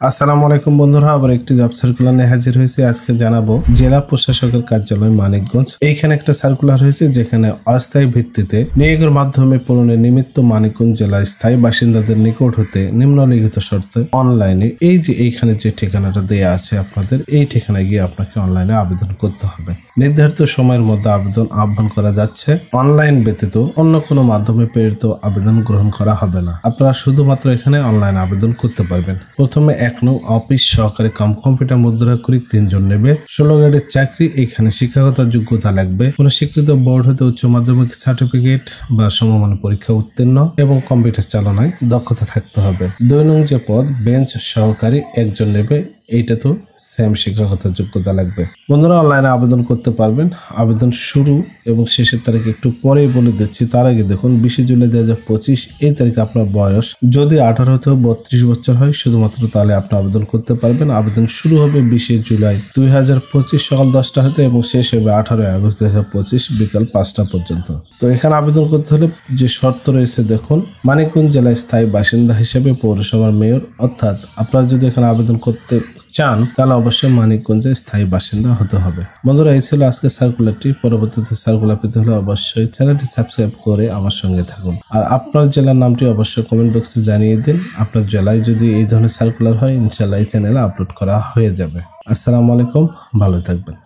আসসালামু আলাইকুম বন্ধুরা, আবার একটি জব সার্কুলার নিয়ে হাজির হয়েছে। আজকে জানাবো জেলা প্রশাসকের কার্যালয় মানিকগঞ্জ। এইখানে একটা সার্কুলার হয়েছে যেখানে অস্থায়ী ভিত্তিতে নিয়োগের মাধ্যমে পূরণের নিমিত্ত মানিকগঞ্জ জেলার স্থায়ী বাসিন্দাদের নিকট হতে নিম্নলিখিত শর্তে অনলাইনে এইখানে যে ঠিকানাটা দেয়া আছে আপনাদের, এই ঠিকানায় গিয়ে আপনাকে অনলাইনে আবেদন করতে হবে। নির্ধারিত সময়ের মধ্যে আবেদন আহ্বান করা যাচ্ছে। অনলাইন ব্যতীত অন্য কোনো মাধ্যমে প্রেরিত আবেদন গ্রহণ করা হবে না। আপনারা শুধুমাত্র এখানে অনলাইন আবেদন করতে পারবেন। প্রথমে 1 নং অফিস সহকারী কাম কম্পিউটার মুদ্রাক্ষরিক 3 জন নেবে। 16 গ্রেডের চাকরি। এখানে শিক্ষাগত যোগ্যতা লাগবে। কোন স্বীকৃত বোর্ড হতে উচ্চ মাধ্যমিক সার্টিফিকেট বা সমমান পরীক্ষা উত্তীর্ণ এবং কম্পিউটার চালনায় দক্ষতা থাকতে হবে। 2 নং যে পদ বেঞ্চ সহকারী 1 জন নেবে। এইটা তো সেম শিক্ষাগত যোগ্যতা লাগবে। বন্ধুরা, অনলাইনে আবেদন করতে পারবেন। আবেদন শুরু এবং শেষের তারিখ একটু পরেই বলে দিচ্ছি। তার আগে দেখুন, 20 জুলাই 2025 এই তারিখে আপনার বয়স যদি 18 থেকে 32 বছর হয় শুধুমাত্র, তাহলে আপনি আবেদন করতে পারবেন। আবেদন শুরু হবে 20 জুলাই 2025 সকাল 10টা হতে এবং শেষ হবে 18 আগস্ট 2025 বিকাল 5টা পর্যন্ত। তো এখানে আবেদন করতে হলে যে শর্ত রয়েছে দেখুন, মানিকগঞ্জ জেলায় স্থায়ী বাসিন্দা হিসেবে পৌরসভার মেয়র, অর্থাৎ আপনারা যদি এখানে আবেদন করতে চান তাহলে অবশ্যই মানিকগঞ্জের স্থায়ী বাসিন্দা হতে হবে। বন্ধুরা, এই ছিল আজকে সার্কুলারটি। পরবর্তীতে সার্কুলার পেতে হলে অবশ্যই চ্যানেলটি সাবস্ক্রাইব করে আমার সঙ্গে থাকুন। আর আপনার জেলার নামটি অবশ্যই কমেন্ট বক্সে জানিয়ে দিন। আপনার জেলায় যদি এই ধরনের সার্কুলার হয়, ইনশাআল্লাহ এই চ্যানেলে আপলোড করা হয়ে যাবে। আসসালামু আলাইকুম, ভালো থাকবেন।